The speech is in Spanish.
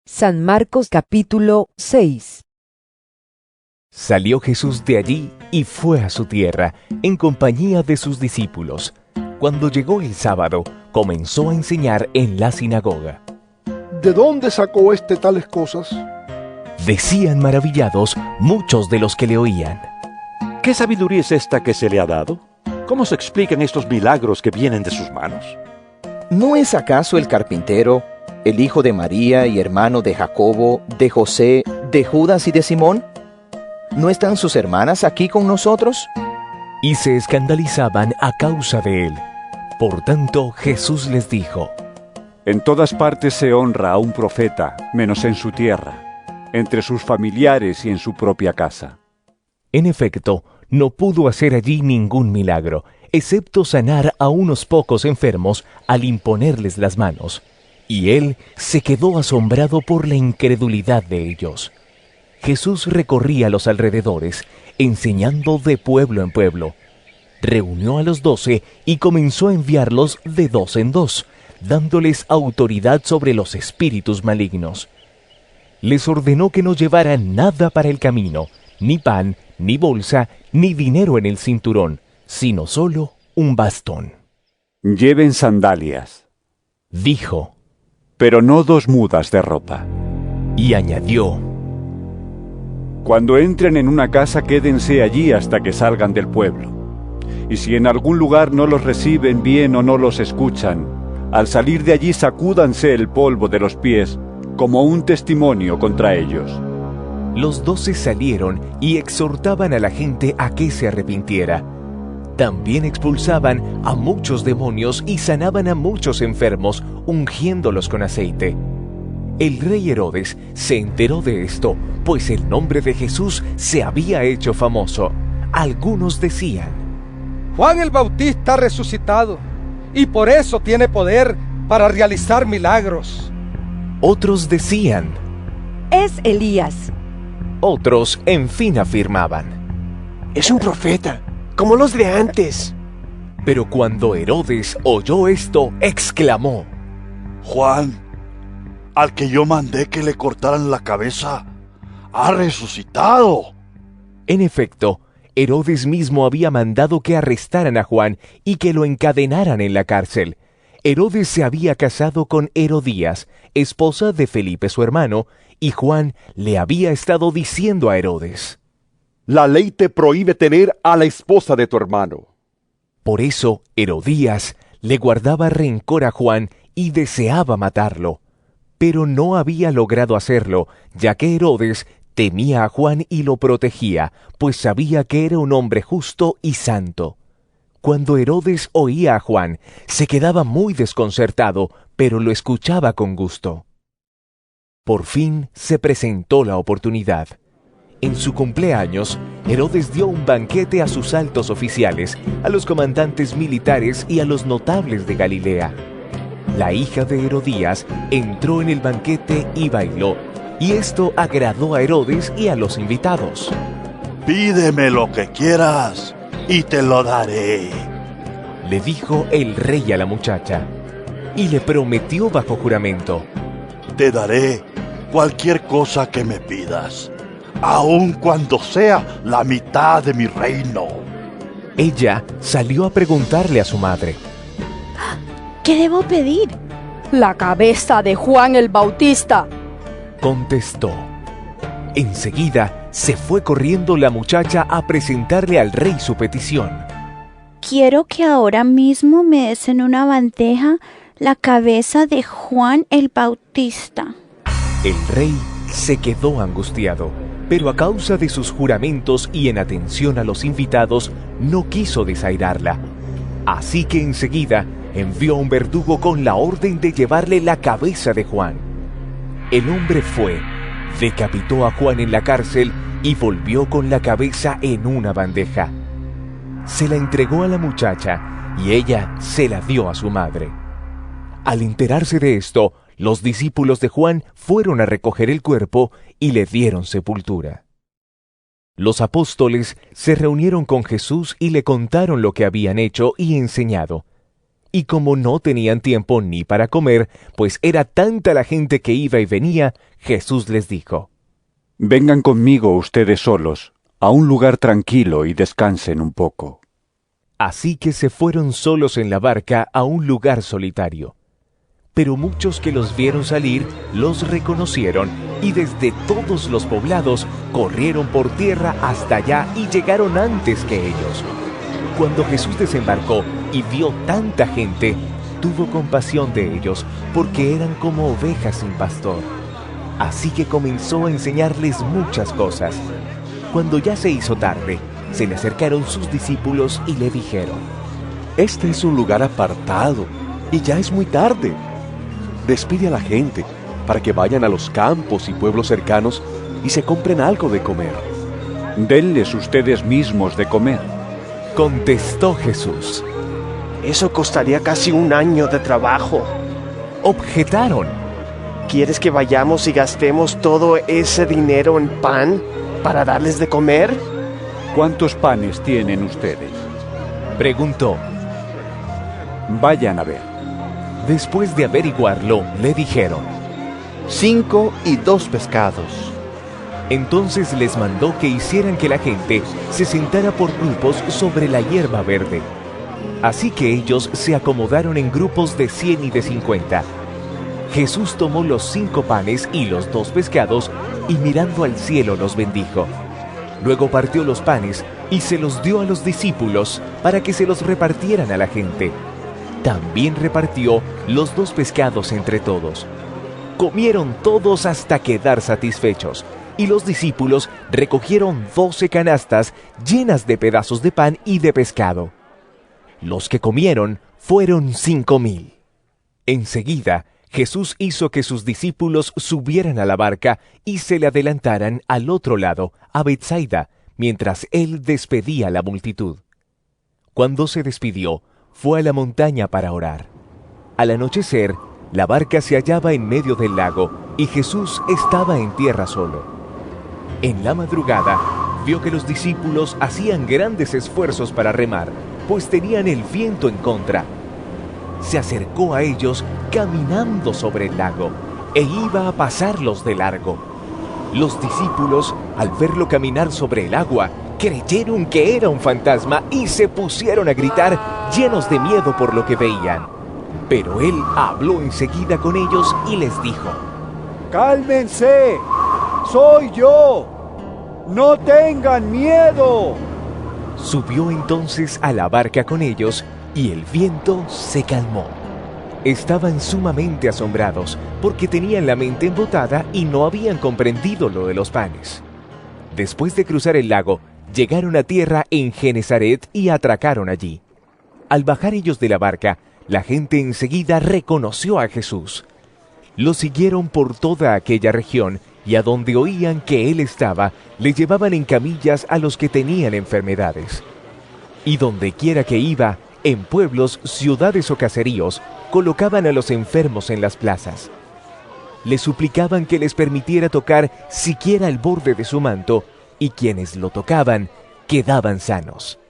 San Marcos capítulo 6. Salió Jesús de allí y fue a su tierra, en compañía de sus discípulos. Cuando llegó el sábado, comenzó a enseñar en la sinagoga. ¿De dónde sacó tales cosas? Decían maravillados muchos de los que le oían. ¿Qué sabiduría es esta que se le ha dado? ¿Cómo se explican estos milagros que vienen de sus manos? ¿No es acaso el carpintero, el hijo de María y hermano de Jacobo, de José, de Judas y de Simón? ¿No están sus hermanas aquí con nosotros? Y se escandalizaban a causa de él. Por tanto, Jesús les dijo: En todas partes se honra a un profeta, menos en su tierra, entre sus familiares y en su propia casa. En efecto, no pudo hacer allí ningún milagro, excepto sanar a unos pocos enfermos al imponerles las manos. Y él se quedó asombrado por la incredulidad de ellos. Jesús recorría los alrededores, enseñando de pueblo en pueblo. Reunió a los 12 y comenzó a enviarlos de 2 en 2, dándoles autoridad sobre los espíritus malignos. Les ordenó que no llevaran nada para el camino, ni pan, ni bolsa, ni dinero en el cinturón, sino solo un bastón. Lleven sandalias, Dijo, pero no 2 mudas de ropa. y añadió: Cuando entren en una casa, quédense allí hasta que salgan del pueblo. Y si en algún lugar no los reciben bien o no los escuchan, al salir de allí sacúdanse el polvo de los pies como un testimonio contra ellos. Los 12 salieron y exhortaban a la gente a que se arrepintiera. También expulsaban a muchos demonios y sanaban a muchos enfermos, ungiéndolos con aceite. El rey Herodes se enteró de esto, pues el nombre de Jesús se había hecho famoso. Algunos decían: Juan el Bautista ha resucitado, y por eso tiene poder para realizar milagros. Otros decían: Es Elías. Otros, en fin, afirmaban. Es un profeta, como los de antes. Pero cuando Herodes oyó esto, exclamó: Juan, al que yo mandé que le cortaran la cabeza, ha resucitado. En efecto, Herodes mismo había mandado que arrestaran a Juan y que lo encadenaran en la cárcel. Herodes se había casado con Herodías, esposa de Felipe su hermano, y Juan le había estado diciendo a Herodes: La ley te prohíbe tener a la esposa de tu hermano. Por eso Herodías le guardaba rencor a Juan y deseaba matarlo. Pero no había logrado hacerlo, ya que Herodes temía a Juan y lo protegía, pues sabía que era un hombre justo y santo. Cuando Herodes oía a Juan, se quedaba muy desconcertado, pero lo escuchaba con gusto. Por fin se presentó la oportunidad. En su cumpleaños, Herodes dio un banquete a sus altos oficiales, a los comandantes militares y a los notables de Galilea. La hija de Herodías entró en el banquete y bailó, y esto agradó a Herodes y a los invitados. Pídeme lo que quieras y te lo daré, Le dijo el rey a la muchacha, y le prometió bajo juramento: te daré cualquier cosa que me pidas, aun cuando sea la mitad de mi reino. Ella salió a preguntarle a su madre. ¿Qué debo pedir? La cabeza de Juan el Bautista. Contestó. Enseguida se fue corriendo la muchacha a presentarle al rey su petición. Quiero que ahora mismo me des en una bandeja la cabeza de Juan el Bautista. El rey se quedó angustiado, pero a causa de sus juramentos y en atención a los invitados, no quiso desairarla. Así que enseguida envió a un verdugo con la orden de llevarle la cabeza de Juan. El hombre fue, decapitó a Juan en la cárcel y volvió con la cabeza en una bandeja. Se la entregó a la muchacha y ella se la dio a su madre. Al enterarse de esto, los discípulos de Juan fueron a recoger el cuerpo y le dieron sepultura. Los apóstoles se reunieron con Jesús y le contaron lo que habían hecho y enseñado. y como no tenían tiempo ni para comer, pues era tanta la gente que iba y venía, Jesús les dijo: Vengan conmigo ustedes solos, a un lugar tranquilo y descansen un poco. Así que se fueron solos en la barca a un lugar solitario. Pero muchos que los vieron salir los reconocieron y desde todos los poblados corrieron por tierra hasta allá y llegaron antes que ellos. Cuando Jesús desembarcó y vio tanta gente, tuvo compasión de ellos, porque eran como ovejas sin pastor. Así que comenzó a enseñarles muchas cosas. Cuando ya se hizo tarde, se le acercaron sus discípulos y le dijeron: Este es un lugar apartado y ya es muy tarde. Despide a la gente para que vayan a los campos y pueblos cercanos y se compren algo de comer. Denles ustedes mismos de comer. Contestó Jesús. Eso costaría casi un año de trabajo. Objetaron. ¿Quieres que vayamos y gastemos todo ese dinero en pan para darles de comer? ¿Cuántos panes tienen ustedes? Preguntó. Vayan a ver. Después de averiguarlo, le dijeron: 5 y 2 pescados. Entonces les mandó que hicieran que la gente se sentara por grupos sobre la hierba verde. Así que ellos se acomodaron en grupos de 100 y de 50. Jesús tomó los 5 panes y los 2 pescados y mirando al cielo los bendijo. Luego partió los panes y se los dio a los discípulos para que se los repartieran a la gente. También repartió los 2 pescados entre todos. Comieron todos hasta quedar satisfechos, y los discípulos recogieron 12 canastas llenas de pedazos de pan y de pescado. Los que comieron fueron 5,000. Enseguida, Jesús hizo que sus discípulos subieran a la barca y se le adelantaran al otro lado, a Betsaida, mientras él despedía a la multitud. Cuando se despidió, fue a la montaña para orar. Al anochecer, la barca se hallaba en medio del lago y Jesús estaba en tierra solo. En la madrugada, vio que los discípulos hacían grandes esfuerzos para remar, pues tenían el viento en contra. Se acercó a ellos caminando sobre el lago e iba a pasarlos de largo. Los discípulos, al verlo caminar sobre el agua, creyeron que era un fantasma y se pusieron a gritar, llenos de miedo por lo que veían. Pero él habló enseguida con ellos y les dijo: ¡Cálmense! ¡Soy yo! ¡No tengan miedo! Subió entonces a la barca con ellos y el viento se calmó. Estaban sumamente asombrados porque tenían la mente embotada y no habían comprendido lo de los panes. Después de cruzar el lago, llegaron a tierra en Genesaret y atracaron allí. Al bajar ellos de la barca, la gente enseguida reconoció a Jesús. Lo siguieron por toda aquella región y a donde oían que él estaba, le llevaban en camillas a los que tenían enfermedades. Y donde quiera que iba, en pueblos, ciudades o caseríos, colocaban a los enfermos en las plazas. Le suplicaban que les permitiera tocar siquiera el borde de su manto, y quienes lo tocaban quedaban sanos.